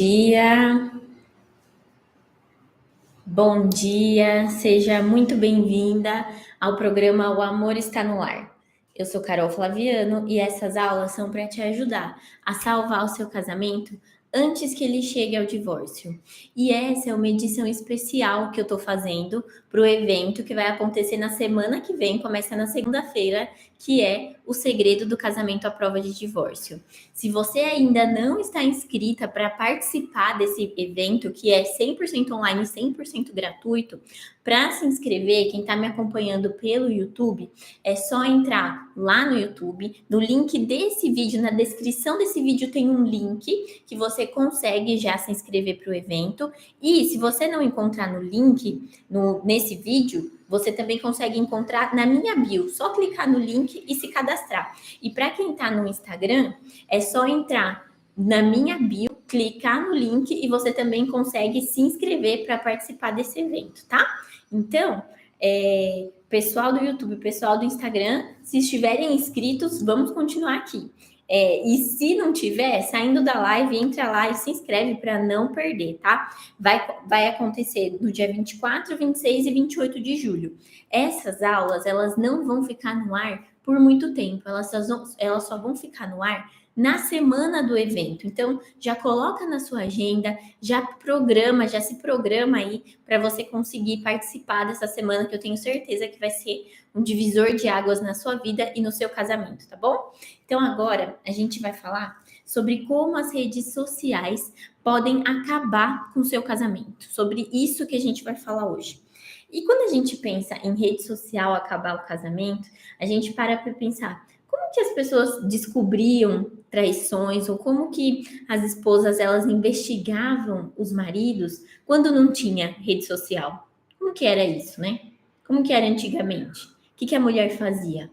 Dia, bom dia, seja muito bem-vinda ao programa O Amor Está no Ar. Eu sou Carol Flaviano e essas aulas são para te ajudar a salvar o seu casamento antes que ele chegue ao divórcio. E essa é uma edição especial que eu estou fazendo para o evento que vai acontecer na semana que vem, começa na segunda-feira, que é o segredo do casamento à prova de divórcio. Se você ainda não está inscrita para participar desse evento, que é 100% online, 100% gratuito, para se inscrever, quem está me acompanhando pelo YouTube, é só entrar lá no YouTube, no link desse vídeo, na descrição desse vídeo tem um link que você consegue já se inscrever para o evento. E se você não encontrar no link, nesse vídeo, você também consegue encontrar na minha bio. Só clicar no link e se cadastrar. E para quem está no Instagram, é só entrar na minha bio, clicar no link e você também consegue se inscrever para participar desse evento, tá? Então, pessoal do YouTube, pessoal do Instagram, se estiverem inscritos, vamos continuar aqui. E se não tiver, saindo da live, entra lá e se inscreve para não perder, tá? Vai acontecer no dia 24, 26 e 28 de julho. Essas aulas, elas não vão ficar no ar por muito tempo, elas só vão ficar no ar na semana do evento. Então, já coloca na sua agenda, já se programa aí para você conseguir participar dessa semana, que eu tenho certeza que vai ser um divisor de águas na sua vida e no seu casamento, tá bom? Então, agora a gente vai falar sobre como as redes sociais podem acabar com o seu casamento. Sobre isso que a gente vai falar hoje. E quando a gente pensa em rede social acabar o casamento, a gente para pensar como que as pessoas descobriam traições ou como que as esposas elas investigavam os maridos quando não tinha rede social. Como que era isso, né? Como que era antigamente? O que a mulher fazia?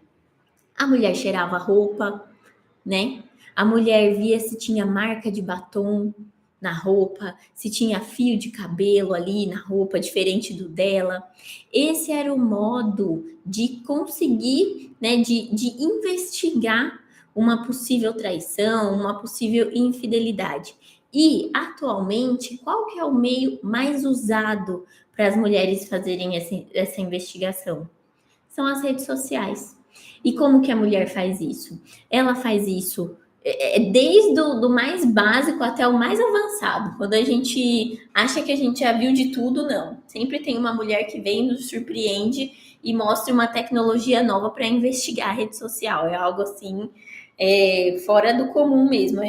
A mulher cheirava roupa, né? A mulher via se tinha marca de batom na roupa, se tinha fio de cabelo ali na roupa diferente do dela. Esse era o modo de conseguir, né, de investigar uma possível traição, uma possível infidelidade. E atualmente, qual que é o meio mais usado para as mulheres fazerem essa investigação? São as redes sociais. E como que a mulher faz isso? Ela faz isso desde o do mais básico até o mais avançado. Quando a gente acha que a gente já viu de tudo, não. Sempre tem uma mulher que vem, nos surpreende e mostra uma tecnologia nova para investigar a rede social. É algo assim, fora do comum mesmo.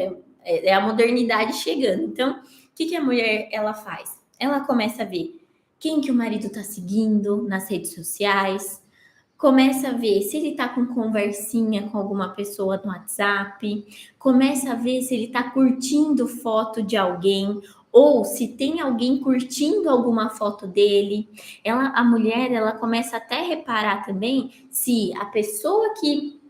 É a modernidade chegando. Então, o que a mulher ela faz? Ela começa a ver quem que o marido está seguindo nas redes sociais, começa a ver se ele tá com conversinha com alguma pessoa no WhatsApp, começa a ver se ele tá curtindo foto de alguém ou se tem alguém curtindo alguma foto dele. A mulher, ela começa até a reparar também se a pessoa que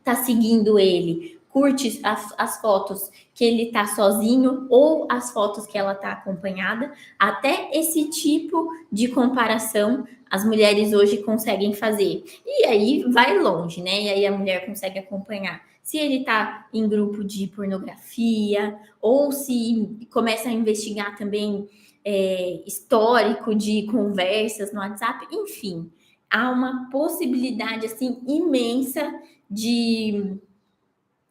tá seguindo ele curte as fotos que ele tá sozinho ou as fotos que ela tá acompanhada. Até esse tipo de comparação as mulheres hoje conseguem fazer. E aí vai longe, né? E aí a mulher consegue acompanhar se ele tá em grupo de pornografia ou se começa a investigar também histórico de conversas no WhatsApp, enfim, há uma possibilidade assim imensa de,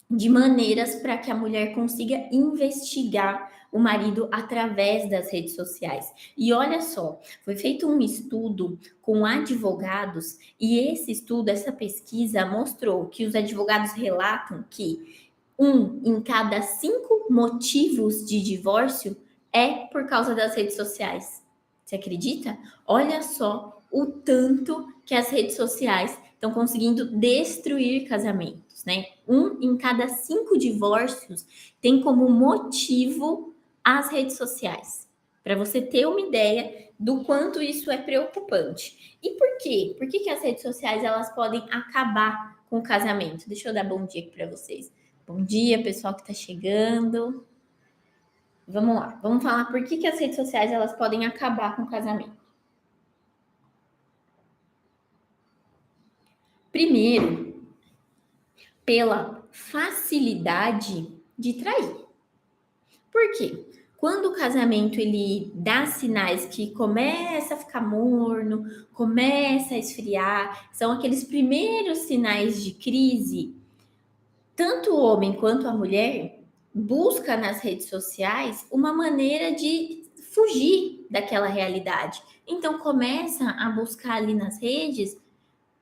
de maneiras para que a mulher consiga investigar o marido através das redes sociais. E olha só, foi feito um estudo com advogados e esse estudo, essa pesquisa mostrou que os advogados relatam que 1 em cada 5 motivos de divórcio é por causa das redes sociais. Você acredita? Olha só o tanto que as redes sociais estão conseguindo destruir casamentos, né? 1 em cada 5 divórcios tem como motivo as redes sociais. Para você ter uma ideia do quanto isso é preocupante. E por quê? Por que as redes sociais elas podem acabar com o casamento? Deixa eu dar bom dia aqui para vocês. Bom dia, pessoal que está chegando. Vamos lá, vamos falar por que as redes sociais elas podem acabar com o casamento. Primeiro, pela facilidade de trair. Por quê? Quando o casamento ele dá sinais que começa a ficar morno, começa a esfriar, são aqueles primeiros sinais de crise, tanto o homem quanto a mulher busca nas redes sociais uma maneira de fugir daquela realidade. Então começa a buscar ali nas redes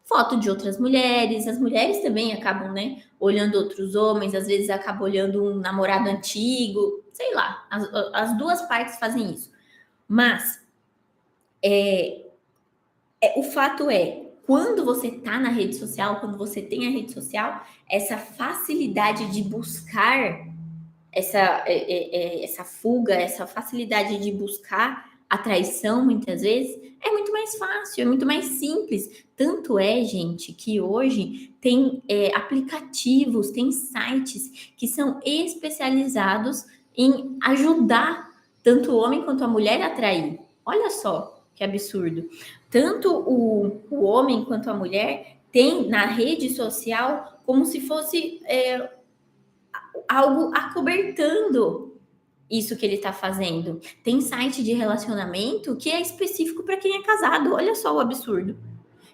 foto de outras mulheres, as mulheres também acabam, né, olhando outros homens, às vezes acabam olhando um namorado antigo, sei lá, as duas partes fazem isso. Mas o fato é, quando você tá na rede social, quando você tem a rede social, essa facilidade de buscar essa fuga, essa facilidade de buscar a traição, muitas vezes, é muito mais fácil, é muito mais simples. Tanto é, gente, que hoje tem aplicativos, tem sites que são especializados em ajudar tanto o homem quanto a mulher a trair. Olha só que absurdo. Tanto o homem quanto a mulher tem na rede social como se fosse algo acobertando isso que ele está fazendo. Tem site de relacionamento que é específico para quem é casado. Olha só o absurdo.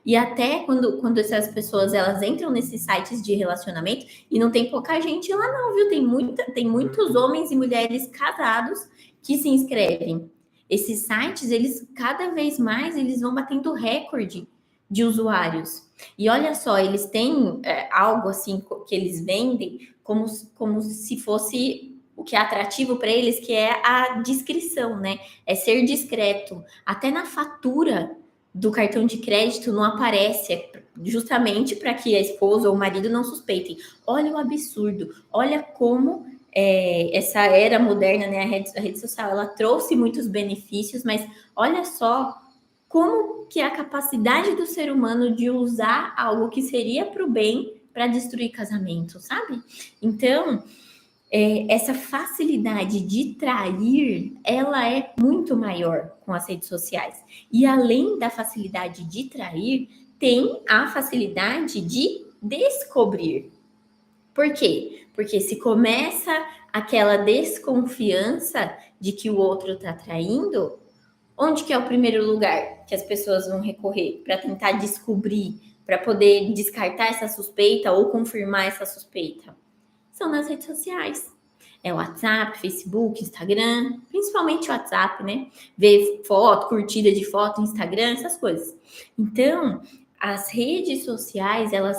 E até quando essas pessoas elas entram nesses sites de relacionamento, e não tem pouca gente lá não, viu? Tem muitos homens e mulheres casados que se inscrevem. Esses sites, eles cada vez mais eles vão batendo recorde de usuários. E olha só, eles têm algo assim que eles vendem como se fosse o que é atrativo para eles, que é a discrição, né? É ser discreto. Até na fatura do cartão de crédito não aparece, justamente para que a esposa ou o marido não suspeitem. Olha o absurdo, olha como essa era moderna, né, a rede social, ela trouxe muitos benefícios, mas olha só como que é a capacidade do ser humano de usar algo que seria para o bem para destruir casamento, sabe? Então, essa facilidade de trair, ela é muito maior com as redes sociais. E além da facilidade de trair, tem a facilidade de descobrir. Por quê? Porque se começa aquela desconfiança de que o outro está traindo, onde que é o primeiro lugar que as pessoas vão recorrer para tentar descobrir, para poder descartar essa suspeita ou confirmar essa suspeita? São nas redes sociais. É WhatsApp, Facebook, Instagram, principalmente WhatsApp, né? Ver foto, curtida de foto, Instagram, essas coisas. Então, as redes sociais, ela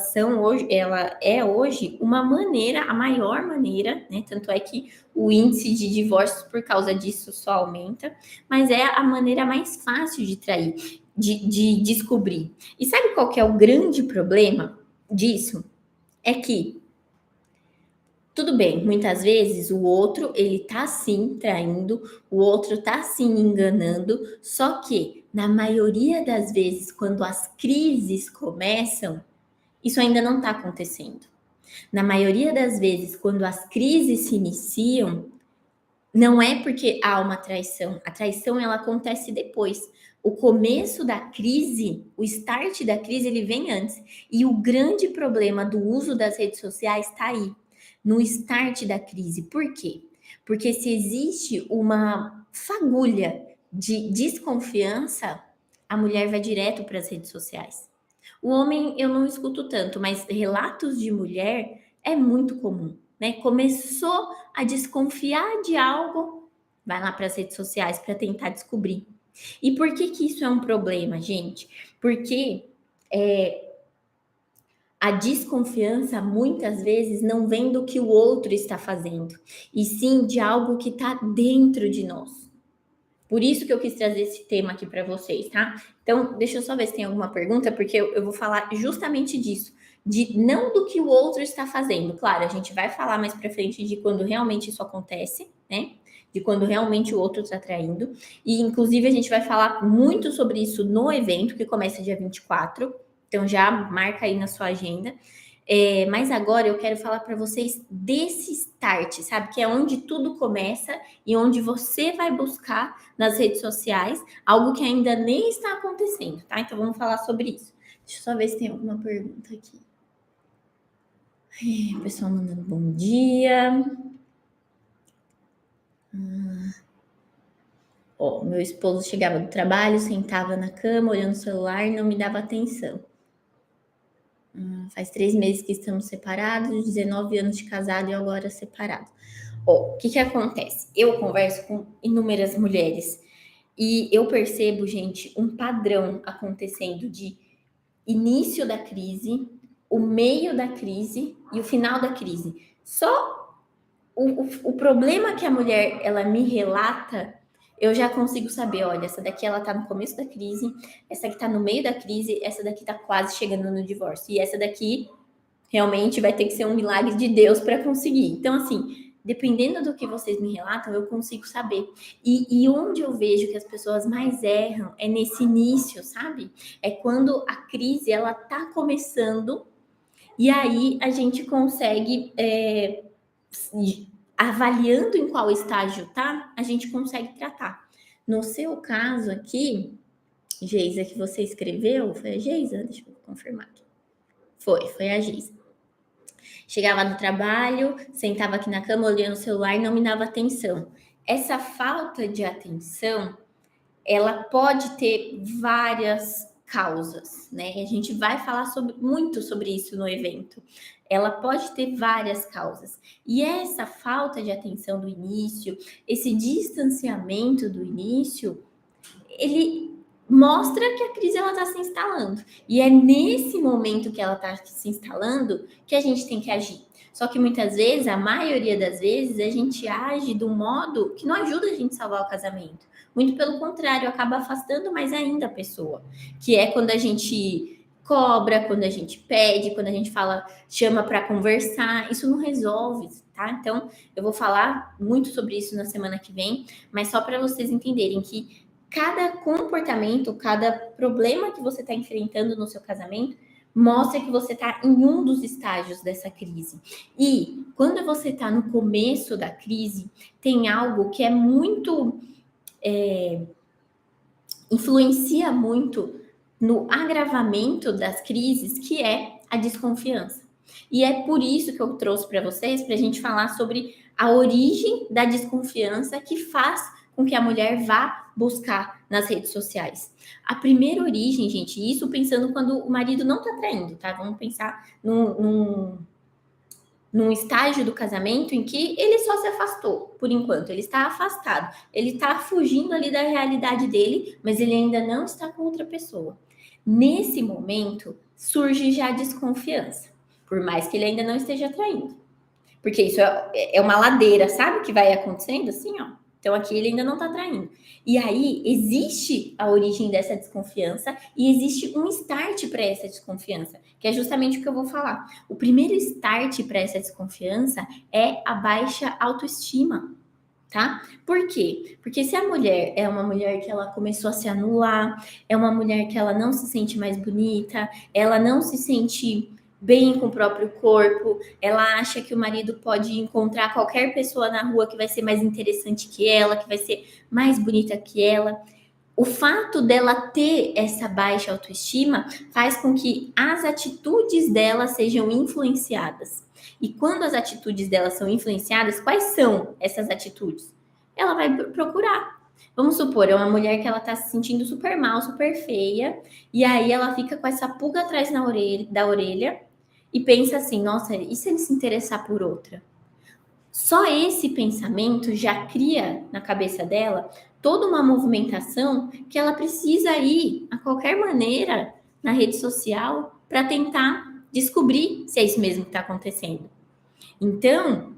é hoje uma maneira, a maior maneira, né? Tanto é que o índice de divórcios por causa disso só aumenta, mas é a maneira mais fácil de trair, de descobrir. E sabe qual que é o grande problema disso? É que tudo bem, muitas vezes o outro ele tá sim traindo, o outro tá sim enganando, só que na maioria das vezes, quando as crises começam, isso ainda não está acontecendo. Na maioria das vezes, quando as crises se iniciam, não é porque há uma traição. A traição ela acontece depois. O começo da crise, o start da crise, ele vem antes. E o grande problema do uso das redes sociais está aí, no start da crise. Por quê? Porque se existe uma fagulha de desconfiança, a mulher vai direto para as redes sociais. O homem eu não escuto tanto, mas relatos de mulher é muito comum, né? Começou a desconfiar de algo, vai lá para as redes sociais para tentar descobrir. E por que que isso é um problema, gente? Porque a desconfiança muitas vezes não vem do que o outro está fazendo, e sim de algo que está dentro de nós. Por isso que eu quis trazer esse tema aqui para vocês, tá? Então, deixa eu só ver se tem alguma pergunta, porque eu vou falar justamente disso, de não do que o outro está fazendo. Claro, a gente vai falar mais para frente de quando realmente isso acontece, né? De quando realmente o outro está traindo. E, inclusive, a gente vai falar muito sobre isso no evento, que começa dia 24. Então, já marca aí na sua agenda. Mas agora eu quero falar para vocês desse start, sabe? Que é onde tudo começa e onde você vai buscar nas redes sociais algo que ainda nem está acontecendo, tá? Então vamos falar sobre isso. Deixa eu só ver se tem alguma pergunta aqui. Pessoal mandando bom dia. Ó, meu esposo chegava do trabalho, sentava na cama, olhando o celular e não me dava atenção. Faz 3 meses que estamos separados, 19 anos de casado e agora separado. Ó, o que acontece? Eu converso com inúmeras mulheres e eu percebo, gente, um padrão acontecendo de início da crise, o meio da crise e o final da crise. Só o problema que a mulher ela me relata, eu já consigo saber, olha, essa daqui ela tá no começo da crise, essa aqui tá no meio da crise, essa daqui tá quase chegando no divórcio, e essa daqui realmente vai ter que ser um milagre de Deus para conseguir. Então, assim, dependendo do que vocês me relatam, eu consigo saber. E onde eu vejo que as pessoas mais erram é nesse início, sabe? É quando a crise ela tá começando e aí a gente consegue avaliando em qual estágio tá, a gente consegue tratar. No seu caso aqui, Geisa, que você escreveu, foi a Geisa? Deixa eu confirmar aqui. Foi a Geisa. Chegava no trabalho, sentava aqui na cama, olhando o celular e não me dava atenção. Essa falta de atenção, ela pode ter várias causas, né? A gente vai falar muito sobre isso no evento. Ela pode ter várias causas. E essa falta de atenção do início, esse distanciamento do início, ele mostra que a crise ela está se instalando. E é nesse momento que ela está se instalando que a gente tem que agir. Só que muitas vezes, a maioria das vezes, a gente age do modo que não ajuda a gente a salvar o casamento. Muito pelo contrário, acaba afastando mais ainda a pessoa. Que é quando a gente cobra, quando a gente pede, quando a gente fala, chama para conversar. Isso não resolve, tá? Então, eu vou falar muito sobre isso na semana que vem, mas só para vocês entenderem que cada comportamento, cada problema que você está enfrentando no seu casamento mostra que você está em um dos estágios dessa crise. E quando você está no começo da crise, tem algo que é muito influencia muito no agravamento das crises, que é a desconfiança. E é por isso que eu trouxe para vocês, para a gente falar sobre a origem da desconfiança que faz com que a mulher vá buscar nas redes sociais. A primeira origem, gente, isso pensando quando o marido não está traindo, tá? Vamos pensar num estágio do casamento em que ele só se afastou, por enquanto, ele está afastado, ele está fugindo ali da realidade dele, mas ele ainda não está com outra pessoa. Nesse momento, surge já a desconfiança, por mais que ele ainda não esteja traindo. Porque isso é uma ladeira, sabe? Que vai acontecendo assim, ó. Então aqui ele ainda não tá traindo. E aí existe a origem dessa desconfiança e existe um start para essa desconfiança, que é justamente o que eu vou falar. O primeiro start para essa desconfiança é a baixa autoestima, tá? Por quê? Porque se a mulher é uma mulher que ela começou a se anular, é uma mulher que ela não se sente mais bonita, ela não se sente bem com o próprio corpo, ela acha que o marido pode encontrar qualquer pessoa na rua que vai ser mais interessante que ela, que vai ser mais bonita que ela. O fato dela ter essa baixa autoestima faz com que as atitudes dela sejam influenciadas. E quando as atitudes dela são influenciadas, quais são essas atitudes? Ela vai procurar. Vamos supor, é uma mulher que ela tá se sentindo super mal, super feia, e aí ela fica com essa pulga atrás da orelha e pensa assim: nossa, e se ele se interessar por outra? Só esse pensamento já cria na cabeça dela toda uma movimentação que ela precisa ir, a qualquer maneira, na rede social para tentar descobrir se é isso mesmo que está acontecendo. Então,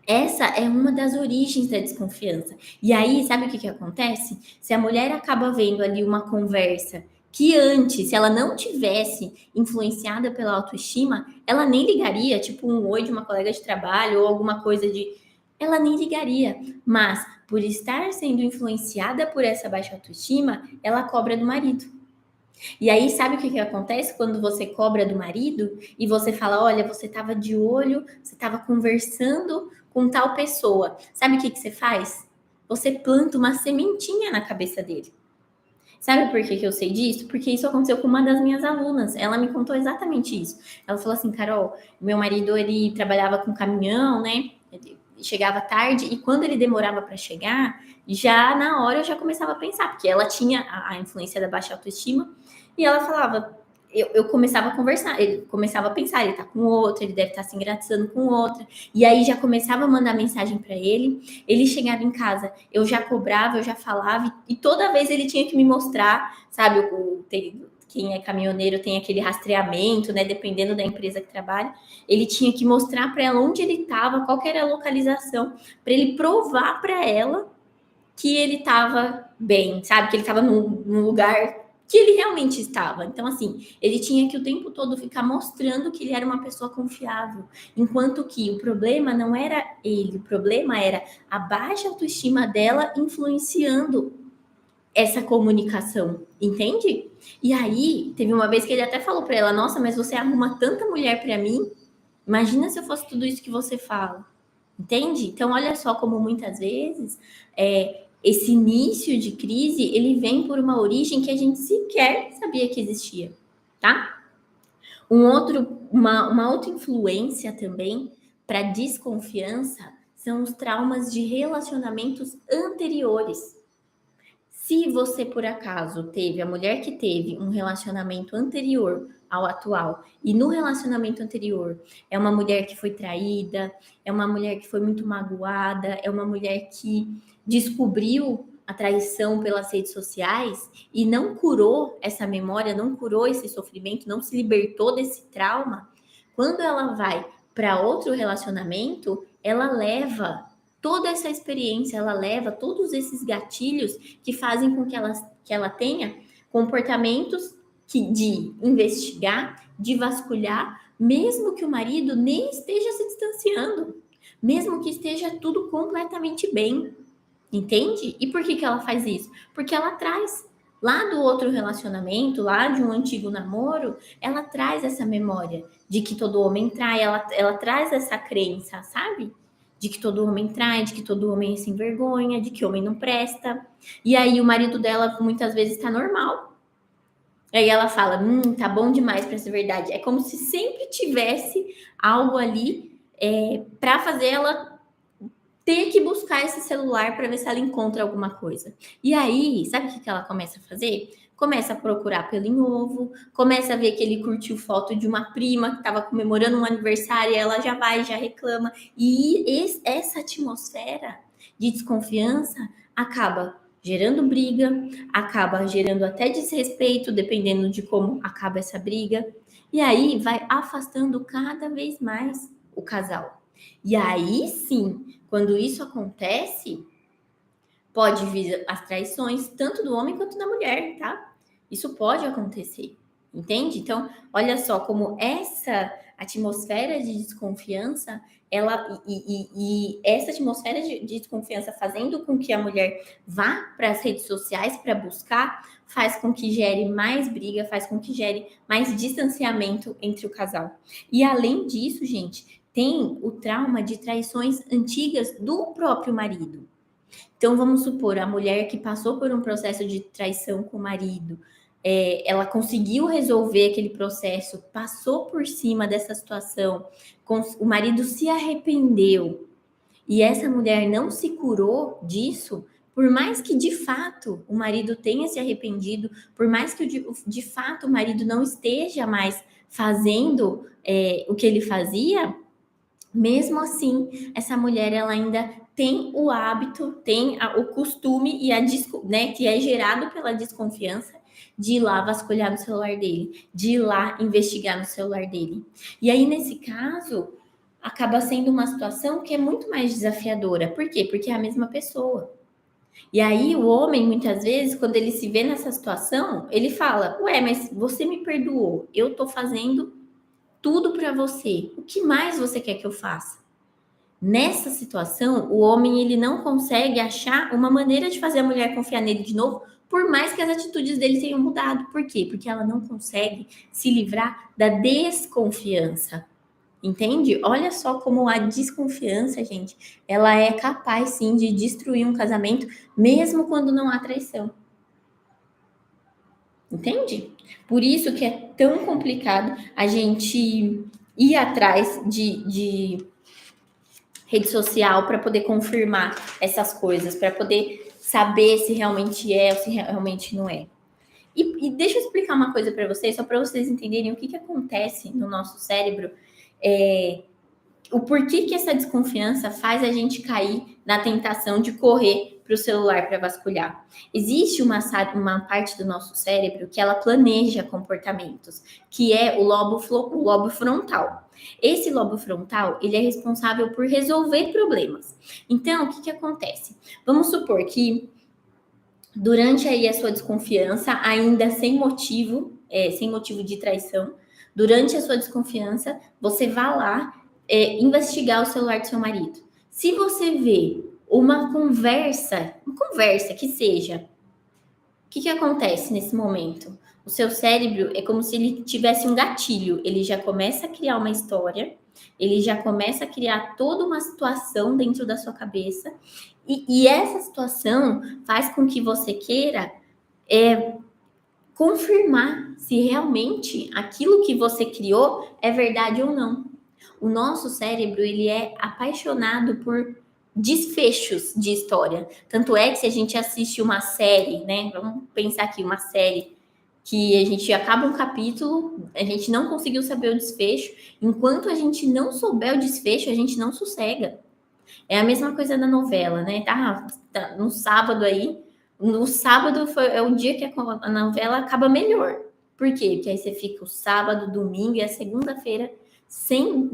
essa é uma das origens da desconfiança. E aí, sabe o que acontece? Se a mulher acaba vendo ali uma conversa que antes, se ela não tivesse influenciada pela autoestima, ela nem ligaria, tipo um oi de uma colega de trabalho ou alguma coisa de. Ela nem ligaria. Mas, por estar sendo influenciada por essa baixa autoestima, ela cobra do marido. E aí, sabe o que acontece quando você cobra do marido e você fala: olha, você estava de olho, você estava conversando com tal pessoa. Sabe o que você faz? Você planta uma sementinha na cabeça dele. Sabe por que eu sei disso? Porque isso aconteceu com uma das minhas alunas. Ela me contou exatamente isso. Ela falou assim: Carol, meu marido ele trabalhava com caminhão, né? Ele chegava tarde, e quando ele demorava para chegar, já na hora eu já começava a pensar, porque ela tinha a influência da baixa autoestima, e ela falava, eu começava a conversar, ele começava a pensar, ele tá com outra, ele deve estar se engraçando com outra, e aí já começava a mandar mensagem para ele chegava em casa, eu já cobrava, eu já falava, e toda vez ele tinha que me mostrar, sabe, quem é caminhoneiro tem aquele rastreamento, né, dependendo da empresa que trabalha, ele tinha que mostrar para ela onde ele estava, qual que era a localização, para ele provar para ela que ele estava bem, sabe, que ele estava num lugar que ele realmente estava. Então, assim, ele tinha que o tempo todo ficar mostrando que ele era uma pessoa confiável, enquanto que o problema não era ele, o problema era a baixa autoestima dela influenciando essa comunicação, entende? E aí, teve uma vez que ele até falou para ela: Nossa, mas você arruma tanta mulher para mim, imagina se eu fosse tudo isso que você fala, entende? Então, olha só como muitas vezes esse início de crise ele vem por uma origem que a gente sequer sabia que existia, tá? Uma outra influência também para desconfiança são os traumas de relacionamentos anteriores. Se você, por acaso, teve, a mulher que teve um relacionamento anterior ao atual, e no relacionamento anterior é uma mulher que foi traída, é uma mulher que foi muito magoada, é uma mulher que descobriu a traição pelas redes sociais e não curou essa memória, não curou esse sofrimento, não se libertou desse trauma, quando ela vai para outro relacionamento, ela leva toda essa experiência, ela leva todos esses gatilhos que fazem com que ela tenha comportamentos de investigar, de vasculhar, mesmo que o marido nem esteja se distanciando, mesmo que esteja tudo completamente bem, entende? E por que ela faz isso? Porque ela traz lá do outro relacionamento, lá de um antigo namoro, ela traz essa memória de que todo homem trai, ela traz essa crença, sabe? De que todo homem trai, de que todo homem é sem vergonha, de que homem não presta. E aí o marido dela muitas vezes tá normal. Aí ela fala, tá bom demais para ser verdade. É como se sempre tivesse algo ali para fazer ela ter que buscar esse celular para ver se ela encontra alguma coisa. E aí, sabe o que ela começa a fazer? Começa a procurar pelo em ovo, começa a ver que ele curtiu foto de uma prima que estava comemorando um aniversário, e ela já vai, já reclama. E essa atmosfera de desconfiança acaba gerando briga, acaba gerando até desrespeito, dependendo de como acaba essa briga. E aí vai afastando cada vez mais o casal. E aí sim, quando isso acontece, pode vir as traições, tanto do homem quanto da mulher, tá? Isso pode acontecer, entende? Então, olha só como essa atmosfera de desconfiança, e essa atmosfera de desconfiança fazendo com que a mulher vá para as redes sociais para buscar, faz com que gere mais briga, faz com que gere mais distanciamento entre o casal. E além disso, gente, tem o trauma de traições antigas do próprio marido. Então, vamos supor, a mulher que passou por um processo de traição com o marido, ela conseguiu resolver aquele processo, passou por cima dessa situação, o marido se arrependeu e essa mulher não se curou disso, por mais que de fato o marido tenha se arrependido, por mais que de fato o marido não esteja mais fazendo o que ele fazia, mesmo assim, essa mulher ela ainda tem o hábito, tem o costume né, que é gerado pela desconfiança de ir lá vasculhar no celular dele, de ir lá investigar no celular dele. E aí, nesse caso, acaba sendo uma situação que é muito mais desafiadora. Por quê? Porque é a mesma pessoa. E aí, o homem, muitas vezes, quando ele se vê nessa situação, ele fala: Ué, mas você me perdoou, eu tô fazendo tudo para você. O que mais você quer que eu faça? Nessa situação, o homem ele não consegue achar uma maneira de fazer a mulher confiar nele de novo, por mais que as atitudes dele tenham mudado. Por quê? Porque ela não consegue se livrar da desconfiança. Entende? Olha só como a desconfiança, gente, ela é capaz sim de destruir um casamento, mesmo quando não há traição. Entende? Por isso que é tão complicado a gente ir atrás rede social para poder confirmar essas coisas, para poder saber se realmente é ou se realmente não é. E deixa eu explicar uma coisa para vocês, só para vocês entenderem o que acontece no nosso cérebro, o porquê que essa desconfiança faz a gente cair na tentação de correr para o celular para vasculhar. Existe uma parte do nosso cérebro que ela planeja comportamentos, que é o lobo frontal. Esse lobo frontal, ele é responsável por resolver problemas. Então, o que acontece? Vamos supor que durante aí a sua desconfiança, ainda sem motivo de traição, durante a sua desconfiança, você vá lá investigar o celular do seu marido. Se você vê uma conversa que seja, o que acontece nesse momento? O seu cérebro é como se ele tivesse um gatilho, ele já começa a criar uma história, ele já começa a criar toda uma situação dentro da sua cabeça, e essa situação faz com que você queira confirmar se realmente aquilo que você criou é verdade ou não. O nosso cérebro, ele é apaixonado por desfechos de história. Tanto é que se a gente assiste uma série, né? Vamos pensar aqui, uma série que a gente acaba um capítulo, a gente não conseguiu saber o desfecho. Enquanto a gente não souber o desfecho, a gente não sossega. É a mesma coisa da novela, né? Tá no sábado aí. No sábado é o dia que a novela acaba melhor. Por quê? Porque aí você fica o sábado, domingo e a segunda-feira sem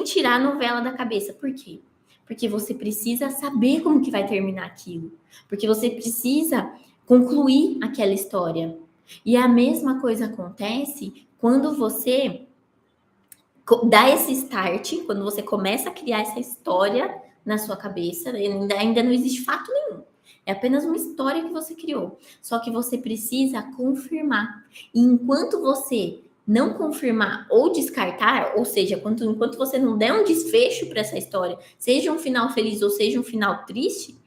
tirar a novela da cabeça. Por quê? Porque você precisa saber como que vai terminar aquilo. Porque você precisa concluir aquela história. E a mesma coisa acontece quando você dá esse start, quando você começa a criar essa história na sua cabeça, ainda não existe fato nenhum. É apenas uma história que você criou. Só que você precisa confirmar. E enquanto você não confirmar ou descartar, ou seja, enquanto você não der um desfecho para essa história, seja um final feliz ou seja um final triste,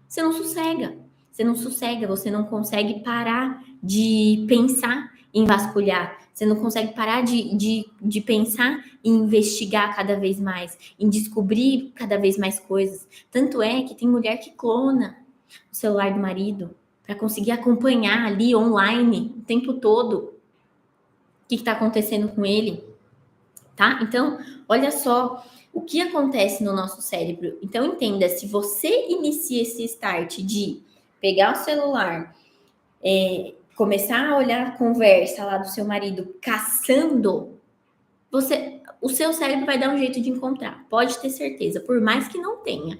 você não sossega. Você não sossega, você não consegue parar de pensar em vasculhar. Você não consegue parar de pensar em investigar cada vez mais, em descobrir cada vez mais coisas. Tanto é que tem mulher que clona o celular do marido para conseguir acompanhar ali online o tempo todo o que está acontecendo com ele, tá? Então, olha só o que acontece no nosso cérebro. Então, entenda, se você inicia esse start de pegar o celular, começar a olhar a conversa lá do seu marido caçando, o seu cérebro vai dar um jeito de encontrar, pode ter certeza, por mais que não tenha.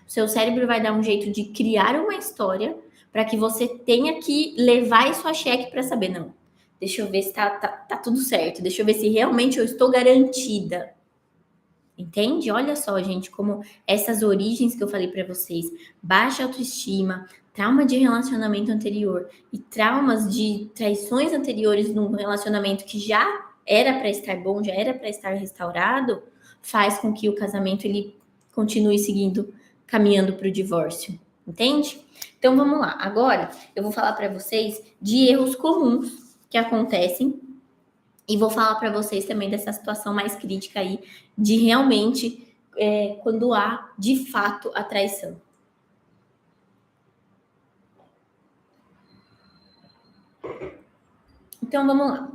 O seu cérebro vai dar um jeito de criar uma história para que você tenha que levar isso a xeque para saber, não, deixa eu ver se tá tudo certo, deixa eu ver se realmente eu estou garantida. Entende? Olha só, gente, como essas origens que eu falei para vocês, baixa autoestima, trauma de relacionamento anterior e traumas de traições anteriores num relacionamento que já era para estar bom, já era para estar restaurado, faz com que o casamento ele continue caminhando para o divórcio, entende? Então vamos lá. Agora eu vou falar para vocês de erros comuns que acontecem e vou falar para vocês também dessa situação mais crítica aí de realmente quando há de fato a traição. Então vamos lá.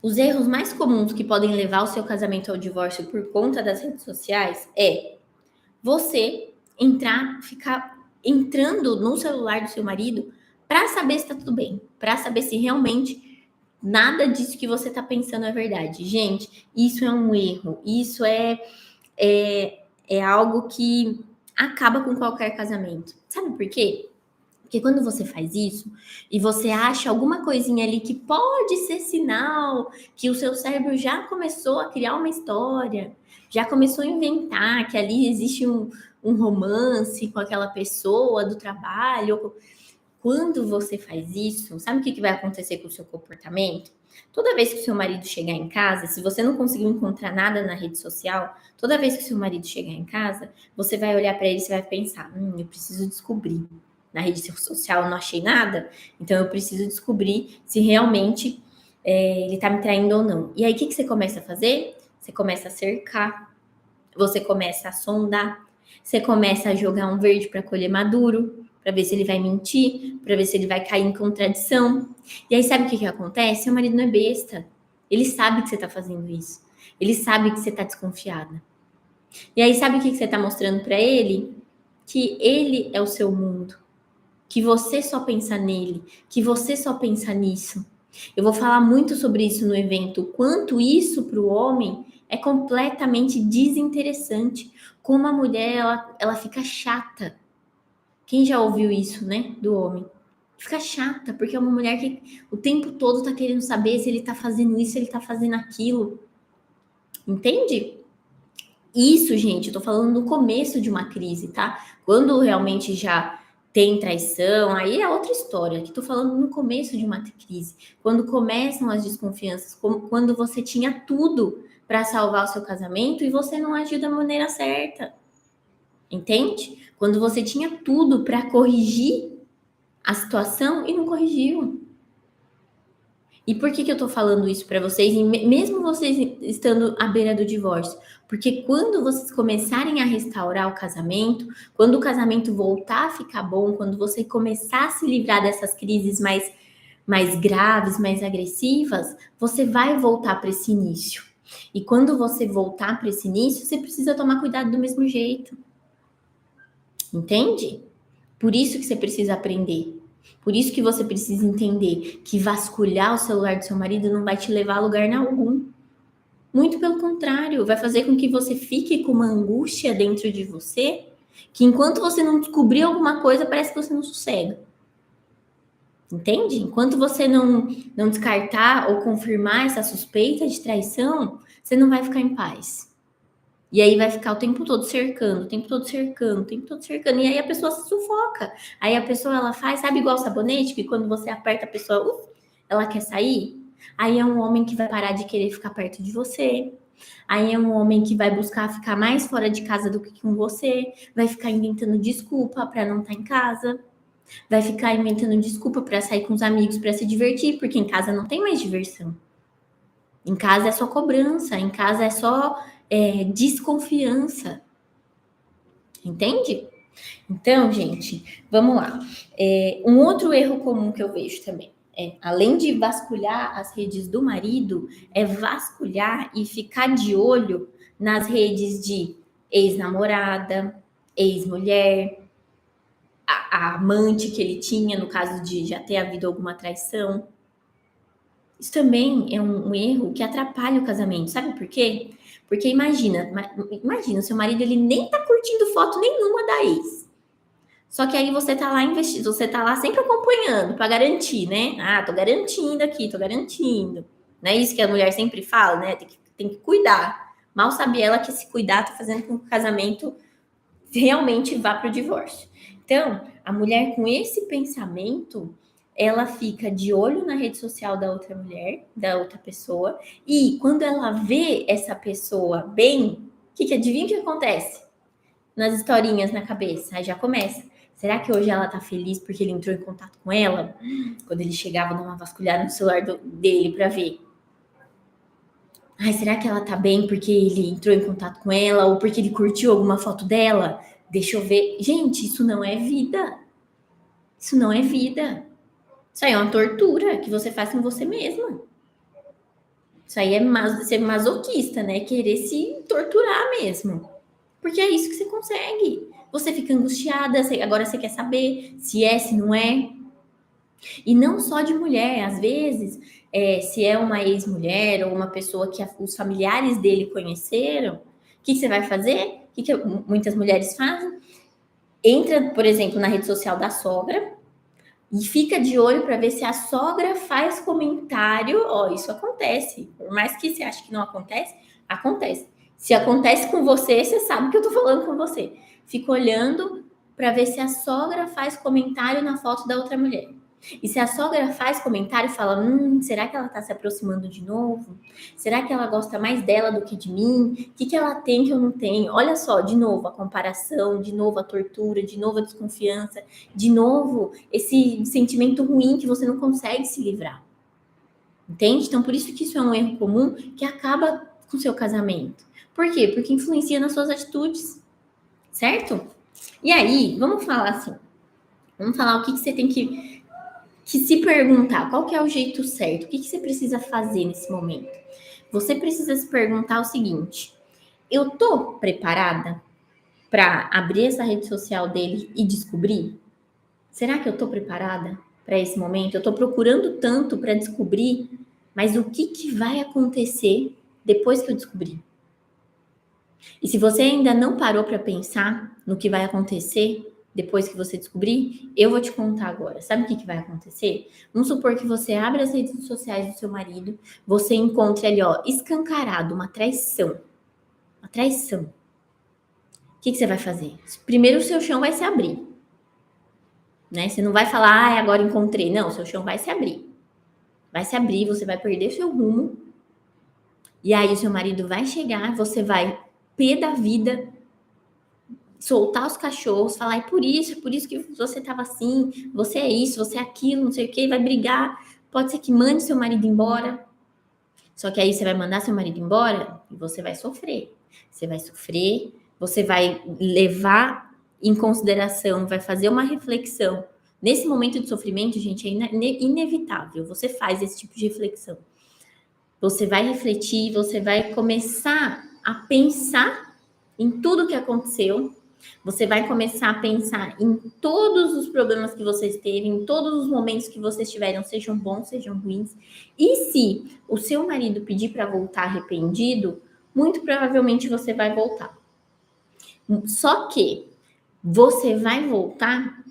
Os erros mais comuns que podem levar o seu casamento ao divórcio por conta das redes sociais é você ficar entrando no celular do seu marido para saber se está tudo bem, para saber se realmente nada disso que você está pensando é verdade. Gente, isso é um erro, isso é algo que acaba com qualquer casamento. Sabe por quê? Porque quando você faz isso e você acha alguma coisinha ali que pode ser sinal que o seu cérebro já começou a criar uma história, já começou a inventar que ali existe um romance com aquela pessoa do trabalho. Quando você faz isso, sabe o que vai acontecer com o seu comportamento? Toda vez que o seu marido chegar em casa, se você não conseguiu encontrar nada na rede social, toda vez que o seu marido chegar em casa, você vai olhar para ele e você vai pensar, eu preciso descobrir. Na rede social eu não achei nada, então eu preciso descobrir se realmente ele tá me traindo ou não. E aí, o que você começa a fazer? Você começa a cercar Você começa a sondar, você começa a jogar um verde para colher maduro, para ver se ele vai mentir, para ver se ele vai cair em contradição. E aí sabe o que acontece? Seu marido não é besta. Ele sabe que você está fazendo isso. Ele sabe que você está desconfiada. E aí sabe o que você está mostrando para ele? Que ele é o seu mundo. Que você só pensa nele. Que você só pensa nisso. Eu vou falar muito sobre isso no evento. O quanto isso para o homem é completamente desinteressante. Como a mulher, ela fica chata. Quem já ouviu isso, né? Do homem. Fica chata, porque é uma mulher que o tempo todo tá querendo saber se ele tá fazendo isso, se ele tá fazendo aquilo. Entende? Isso, gente, eu tô falando no começo de uma crise, tá? Quando realmente já tem traição, aí é outra história. Aqui tô falando no começo de uma crise. Quando começam as desconfianças, quando você tinha tudo para salvar o seu casamento e você não agiu da maneira certa. Entende? Quando você tinha tudo para corrigir a situação e não corrigiu. E por que eu tô falando isso para vocês, mesmo vocês estando à beira do divórcio? Porque quando vocês começarem a restaurar o casamento, quando o casamento voltar a ficar bom, quando você começar a se livrar dessas crises mais graves, mais agressivas, você vai voltar para esse início. E quando você voltar para esse início, você precisa tomar cuidado do mesmo jeito. Entende? Por isso que você precisa aprender. Por isso que você precisa entender que vasculhar o celular do seu marido não vai te levar a lugar algum. Muito pelo contrário, vai fazer com que você fique com uma angústia dentro de você, que enquanto você não descobrir alguma coisa, parece que você não sossega. Entende? Enquanto você não descartar ou confirmar essa suspeita de traição, você não vai ficar em paz. E aí vai ficar o tempo todo cercando, o tempo todo cercando, o tempo todo cercando. E aí a pessoa se sufoca. Aí a pessoa, ela faz, sabe igual sabonete, que quando você aperta a pessoa, ela quer sair? Aí é um homem que vai parar de querer ficar perto de você. Aí é um homem que vai buscar ficar mais fora de casa do que com você. Vai ficar inventando desculpa para não estar em casa. Vai ficar inventando desculpa para sair com os amigos, para se divertir, porque em casa não tem mais diversão. Em casa é só cobrança, em casa é só desconfiança. Entende? Então, gente, vamos lá. Um outro erro comum que eu vejo também além de vasculhar as redes do marido, é vasculhar e ficar de olho nas redes de ex-namorada, ex-mulher, a amante que ele tinha, no caso de já ter havido alguma traição. Isso também é um erro que atrapalha o casamento. Sabe por quê? Porque imagina, seu marido ele nem tá curtindo foto nenhuma da ex. Só que aí você tá lá investindo, você tá lá sempre acompanhando para garantir, né? Ah, tô garantindo aqui, tô garantindo. Não é isso que a mulher sempre fala, né? Tem que cuidar. Mal sabe ela que se cuidar tá fazendo com que o casamento realmente vá para o divórcio. Então, a mulher com esse pensamento, ela fica de olho na rede social da outra mulher, da outra pessoa, e quando ela vê essa pessoa bem, adivinha o que acontece? Nas historinhas na cabeça, aí já começa. Será que hoje ela tá feliz porque ele entrou em contato com ela? Quando ele chegava, dava uma vasculhada no celular dele para ver. Ai, será que ela tá bem porque ele entrou em contato com ela ou porque ele curtiu alguma foto dela? Deixa eu ver. Gente, isso não é vida. Isso não é vida. Isso aí é uma tortura que você faz com você mesma. Isso aí é ser masoquista, né? Querer se torturar mesmo. Porque é isso que você consegue. Você fica angustiada, agora você quer saber se é, se não é. E não só de mulher, às vezes, se é uma ex-mulher ou uma pessoa que os familiares dele conheceram, o que você vai fazer? O que muitas mulheres fazem? Entra, por exemplo, na rede social da sogra e fica de olho para ver se a sogra faz comentário. Ó, isso acontece. Por mais que você ache que não acontece, acontece. Se acontece com você, você sabe que eu tô falando com você. Fica olhando para ver se a sogra faz comentário na foto da outra mulher. E se a sogra faz comentário, fala, será que ela tá se aproximando de novo? Será que ela gosta mais dela do que de mim? O que ela tem que eu não tenho? Olha só, de novo a comparação, de novo a tortura, de novo a desconfiança, de novo esse sentimento ruim que você não consegue se livrar. Entende? Então, por isso que isso é um erro comum que acaba com o seu casamento. Por quê? Porque influencia nas suas atitudes, certo? E aí, vamos falar assim, vamos falar o que você tem que se perguntar, qual que é o jeito certo, o que você precisa fazer nesse momento? Você precisa se perguntar o seguinte, eu tô preparada para abrir essa rede social dele e descobrir? Será que eu tô preparada para esse momento? Eu tô procurando tanto para descobrir, mas o que vai acontecer depois que eu descobrir? E se você ainda não parou para pensar no que vai acontecer depois que você descobrir, eu vou te contar agora. Sabe o que vai acontecer? Vamos supor que você abre as redes sociais do seu marido, você encontre ali, ó, escancarado, uma traição. Uma traição. O que você vai fazer? Primeiro o seu chão vai se abrir. Né? Você não vai falar, ah, agora encontrei. Não, o seu chão vai se abrir. Vai se abrir, você vai perder seu rumo. E aí o seu marido vai chegar, você vai pé da vida, soltar os cachorros, falar, é por isso que você tava assim, você é isso, você é aquilo, não sei o que, vai brigar. Pode ser que mande seu marido embora. Só que aí você vai mandar seu marido embora e você vai sofrer. Você vai sofrer, você vai levar em consideração, vai fazer uma reflexão. Nesse momento de sofrimento, gente, é inevitável. Você faz esse tipo de reflexão. Você vai refletir, você vai começar a pensar em tudo que aconteceu. Você vai começar a pensar em todos os problemas que vocês teve, em todos os momentos que vocês tiveram, sejam bons, sejam ruins. E se o seu marido pedir para voltar arrependido, muito provavelmente você vai voltar. Só que você vai voltar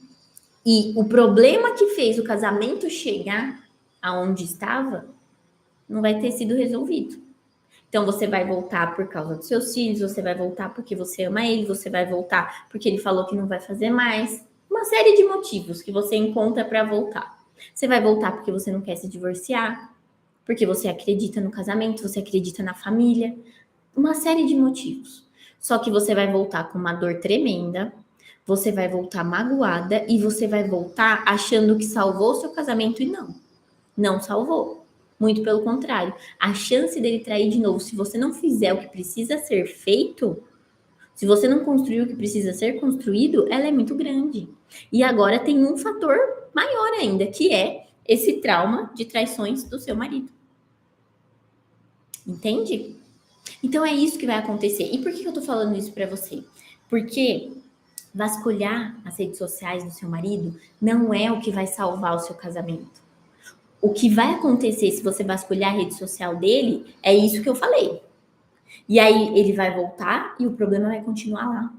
e o problema que fez o casamento chegar aonde estava não vai ter sido resolvido. Então você vai voltar por causa dos seus filhos, você vai voltar porque você ama ele, você vai voltar porque ele falou que não vai fazer mais. Uma série de motivos que você encontra para voltar. Você vai voltar porque você não quer se divorciar, porque você acredita no casamento, você acredita na família. Uma série de motivos. Só que você vai voltar com uma dor tremenda, você vai voltar magoada e você vai voltar achando que salvou o seu casamento e não. Não salvou. Muito pelo contrário. A chance dele trair de novo, se você não fizer o que precisa ser feito, se você não construir o que precisa ser construído, ela é muito grande. E agora tem um fator maior ainda, que é esse trauma de traições do seu marido. Entende? Então é isso que vai acontecer. E por que eu tô falando isso para você? Porque vasculhar as redes sociais do seu marido não é o que vai salvar o seu casamento. O que vai acontecer se você vasculhar a rede social dele é isso que eu falei. E aí ele vai voltar e o problema vai continuar lá.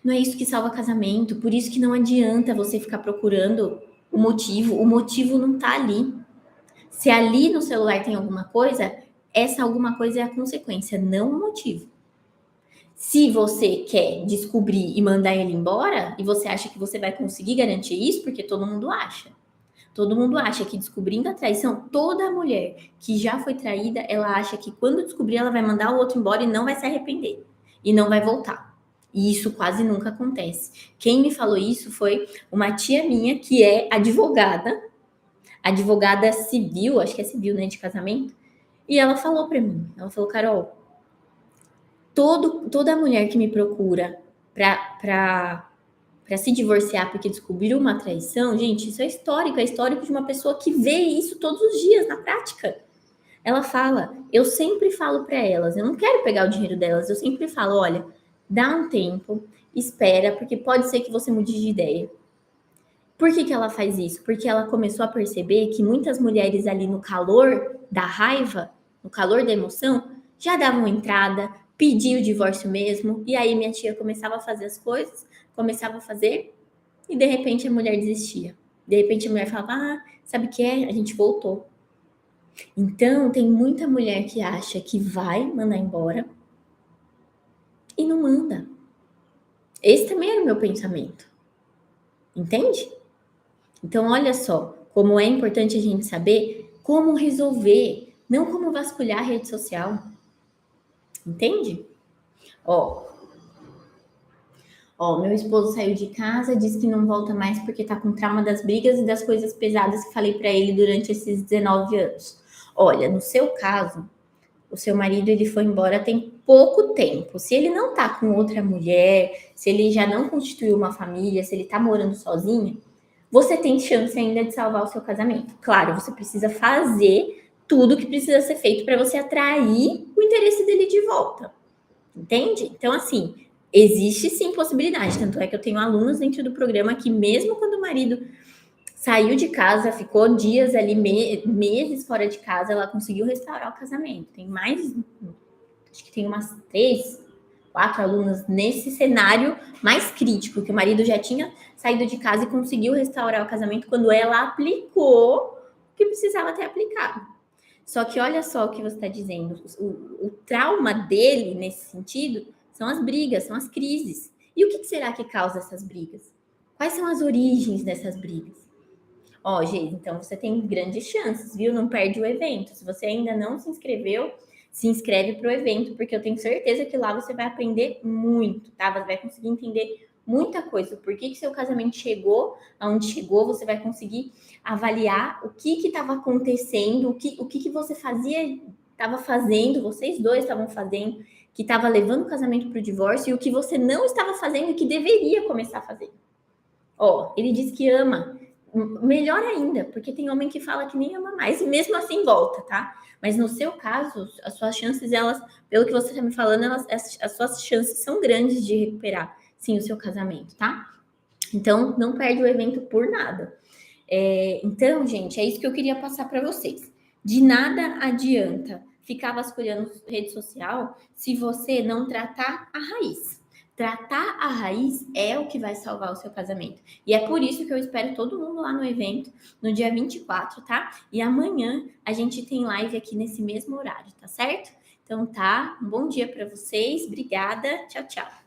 Não é isso que salva casamento, por isso que não adianta você ficar procurando o motivo não tá ali. Se ali no celular tem alguma coisa, essa alguma coisa é a consequência, não o motivo. Se você quer descobrir e mandar ele embora, e você acha que você vai conseguir garantir isso, porque todo mundo acha. Todo mundo acha que descobrindo a traição, toda mulher que já foi traída, ela acha que quando descobrir, ela vai mandar o outro embora e não vai se arrepender. E não vai voltar. E isso quase nunca acontece. Quem me falou isso foi uma tia minha, que é advogada civil, acho que é civil, né, de casamento. E ela falou pra mim, ela falou, Carol, toda mulher que me procura pra se divorciar porque descobriu uma traição, gente, isso é histórico de uma pessoa que vê isso todos os dias na prática. Ela fala, eu sempre falo para elas, eu não quero pegar o dinheiro delas, eu sempre falo, olha, dá um tempo, espera, porque pode ser que você mude de ideia. Por que ela faz isso? Porque ela começou a perceber que muitas mulheres ali no calor da raiva, no calor da emoção, já davam entrada, pediam o divórcio mesmo, e aí minha tia começava a fazer as coisas, começava a fazer, e de repente a mulher desistia. De repente a mulher falava, ah, sabe o que é? A gente voltou. Então, tem muita mulher que acha que vai mandar embora e não manda. Esse também era o meu pensamento. Entende? Então, olha só, como é importante a gente saber como resolver, não como vasculhar a rede social. Entende? Ó, meu esposo saiu de casa, disse que não volta mais porque tá com trauma das brigas e das coisas pesadas que falei para ele durante esses 19 anos. Olha, no seu caso, o seu marido ele foi embora tem pouco tempo. Se ele não tá com outra mulher, se ele já não constituiu uma família, se ele tá morando sozinho, você tem chance ainda de salvar o seu casamento. Claro, você precisa fazer tudo que precisa ser feito para você atrair o interesse dele de volta. Entende? Então, assim, existe sim possibilidade. Tanto é que eu tenho alunos dentro do programa que, mesmo quando o marido saiu de casa, ficou dias ali, meses fora de casa, ela conseguiu restaurar o casamento. Tem mais, acho que tem umas 3, 4 alunas nesse cenário mais crítico, que o marido já tinha saído de casa e conseguiu restaurar o casamento quando ela aplicou o que precisava ter aplicado. Só que olha só o que você está dizendo. O trauma dele, nesse sentido, são as brigas, são as crises. E o que será que causa essas brigas? Quais são as origens dessas brigas? Ó, gente, então você tem grandes chances, viu? Não perde o evento. Se você ainda não se inscreveu, se inscreve para o evento, porque eu tenho certeza que lá você vai aprender muito, tá? Você vai conseguir entender muita coisa. Por que seu casamento chegou aonde chegou, você vai conseguir avaliar o que estava acontecendo, o que você estava fazendo, vocês dois estavam fazendo, que estava levando o casamento para o divórcio, e o que você não estava fazendo e que deveria começar a fazer. Ó, ele diz que ama. Melhor ainda, porque tem homem que fala que nem ama mais e mesmo assim volta, tá? Mas no seu caso, as suas chances, elas, pelo que você está me falando, as suas chances são grandes de recuperar, sim, o seu casamento, tá? Então, não perde o evento por nada. Então, gente, é isso que eu queria passar para vocês. De nada adianta ficar vasculhando rede social se você não tratar a raiz. Tratar a raiz é o que vai salvar o seu casamento. E é por isso que eu espero todo mundo lá no evento, no dia 24, tá? E amanhã a gente tem live aqui nesse mesmo horário, tá certo? Então tá, um bom dia para vocês. Obrigada. Tchau, tchau.